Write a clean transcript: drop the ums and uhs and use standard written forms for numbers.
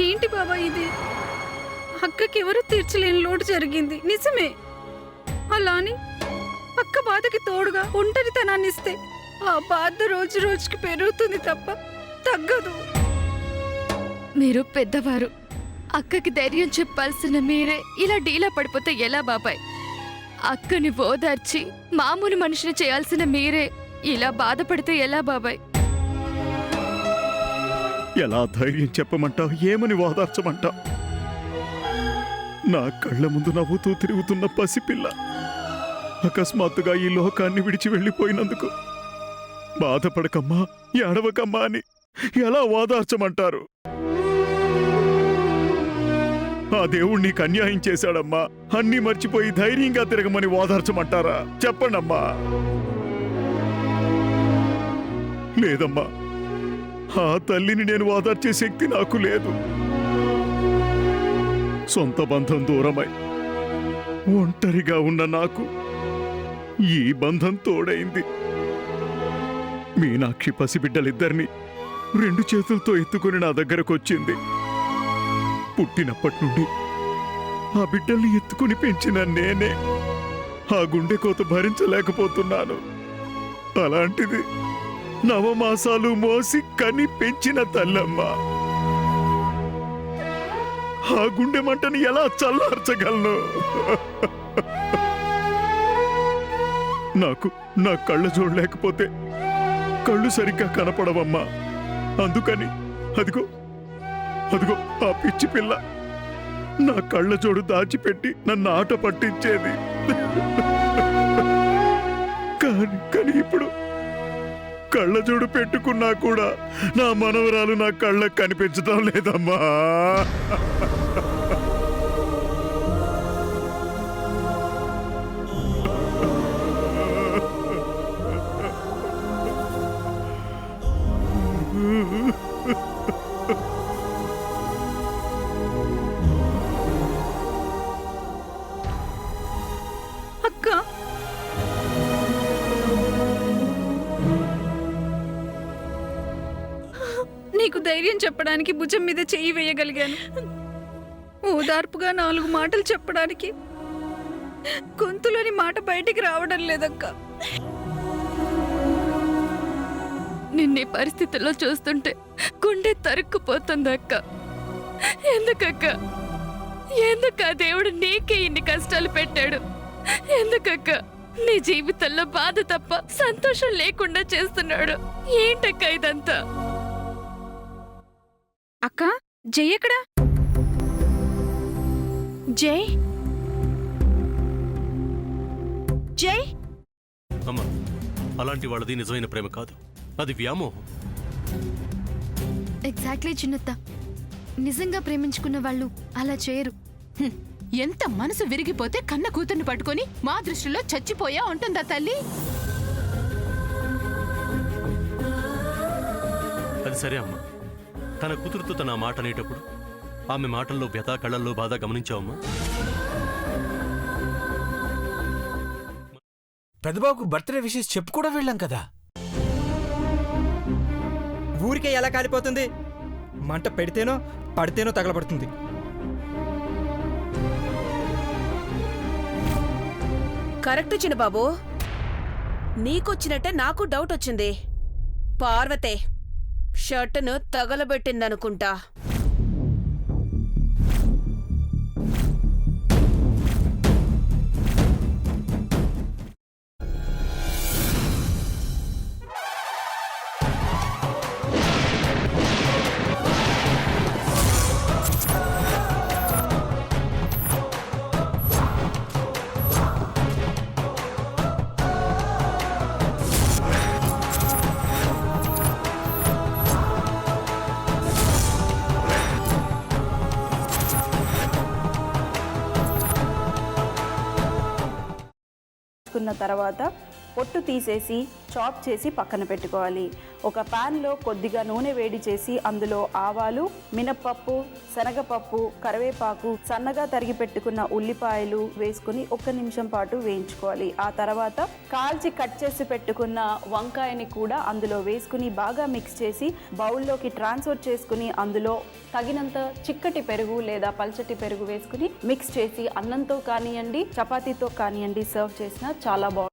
ఏంటి బాబా ఇది? అక్కకెవరూ తీర్చలేని లోటు జరిగింది నిజమే. అలా అని అక్క బాధకి తోడుగా ఒంటరితనాన్ని ఇస్తే ఆ బాధ రోజు రోజుకి పెరుగుతుంది తప్ప తగ్గదు. మీరు పెద్దవారు, అక్కకి ధైర్యం చెప్పాల్సిన మీరే ఇలా డీలా పడిపోతే ఎలా బాబాయ్? అక్కని ఓదార్చి మామూలు మనిషిని చేయాల్సిన మీరే ఇలా బాధపడితే ఎలా బాబాయ్? ఎలా ధైర్యం చెప్పమంటావు? ఏమని ఓదార్చమంటావు? నా కళ్ళ ముందు నవ్వుతూ తిరుగుతున్న పసిపిల్ల అకస్మాత్తుగా ఈ లోకాన్ని విడిచి వెళ్ళిపోయినందుకు బాధపడకమ్మా, ఏడవకమ్మా అని ఎలా ఓదార్చమంటారు? ఆ దేవుడు నీకు అన్యాయం చేశాడమ్మా, అన్నీ మర్చిపోయి ధైర్యంగా తిరగమని ఓదార్చమంటారా? చెప్పండమ్మా. లేదమ్మా, ఆ తల్లిని నేను ఓదార్చే శక్తి నాకు లేదు. సొంత బంధం దూరమై ఒంటరిగా ఉన్న నాకు ఈ బంధం తోడైంది. మీనాక్షి పసిబిడ్డలిద్దరినీ 2 చేతులతో ఎత్తుకుని నా దగ్గరకు వచ్చింది. పుట్టినప్పటి నుండి ఆ బిడ్డల్ని ఎత్తుకుని పెంచిన నేనే ఆ గుండె కోత భరించలేకపోతున్నాను. అలాంటిది నవమాసాలు మోసి కని పెంచిన తల్లమ్మ ఆ గుండె మంటని ఎలా చల్లార్చగలను? నాకు నా కళ్ళ చూడలేకపోతే కళ్ళు సరిగ్గా కనపడవమ్మా. అందుకని అదిగో అదిగో ఆ పిచ్చి పిల్ల నా కళ్ళ జోడు దాచిపెట్టి నన్ను ఆట పట్టించేది. కానీ ఇప్పుడు కళ్ళజోడు పెట్టుకున్నా కూడా నా మనవరాలు నా కళ్ళకు కనిపించడం లేదమ్మా. అక్క, నీకు ధైర్యం చెప్పడానికి భుజం మీద చెయ్యి వేయగలిగాను. ఓదార్పుగా 4 మాటలు చెప్పడానికి గొంతులోని మాట బయటికి రావడం లేదక్క. నిన్నే పరిస్థితుల్లో చూస్తుంటే గుండె తరుక్కుపోతుంది అక్క. ఎందుకక్క? ఎందుక దేవుడు నీకే ఇన్ని కష్టాలు పెట్టాడు? ఎందుకక్క నీ జీవితంలో బాధ తప్ప సంతోషం లేకుండా చేస్తున్నాడు? ఏంటక్క ఇదంతా? అక్క, జై ఎక్కడా? జై జై అమ్మా, అలాంటి వాళ్ళది నిజమైన ప్రేమ కాదు, అది వ్యామోహం. ఎగ్జాక్ట్లీ చిన్నత్త, నిజంగా ప్రేమించుకున్న వాళ్ళు అలా చేయరు. ఎంత మనసు విరిగిపోతే కన్న కూతుర్ని పట్టుకొని మా దృష్టిలో చచ్చిపోయా ఉంటుందా తల్లి? అది సరే అమ్మా, తన కూతురుతో తన మాట అనేటప్పుడు ఆమె మాటల్లో వ్యథ, కళ్ళల్లో బాధ గమనించావమ్మా? పెద్దబాబుకు బర్త్డే విషెస్ చెప్పు కూడా వెళ్ళాం కదా. ఊరికే ఎలా కాలిపోతుంది? మంట పెడితేనో పడితేనో తగలబడుతుంది. కరెక్ట్ చిన్నబాబు, నీకొచ్చినట్టే నాకు డౌట్ వచ్చింది. పార్వతే షర్టును తగలబెట్టిందనుకుంటా. తర్వాత పొట్టు తీసేసి చాప్ చేసి పక్కన పెట్టుకోవాలి. ఒక ప్యాన్లో కొద్దిగా నూనె వేడి చేసి అందులో ఆవాలు, మినప్పప్పు, శనగపప్పు, కరివేపాకు, సన్నగా తరిగి పెట్టుకున్న ఉల్లిపాయలు వేసుకుని 1 నిమిషం పాటు వేయించుకోవాలి. ఆ తర్వాత కాల్చి కట్ చేసి పెట్టుకున్న వంకాయని కూడా అందులో వేసుకుని బాగా మిక్స్ చేసి బౌల్లోకి ట్రాన్స్ఫర్ చేసుకుని అందులో తగినంత చిక్కటి పెరుగు లేదా పల్చటి పెరుగు వేసుకుని మిక్స్ చేసి అన్నంతో కానివ్వండి, చపాతీతో కానివ్వండి సర్వ్ చేసినా చాలా బాగుంటుంది.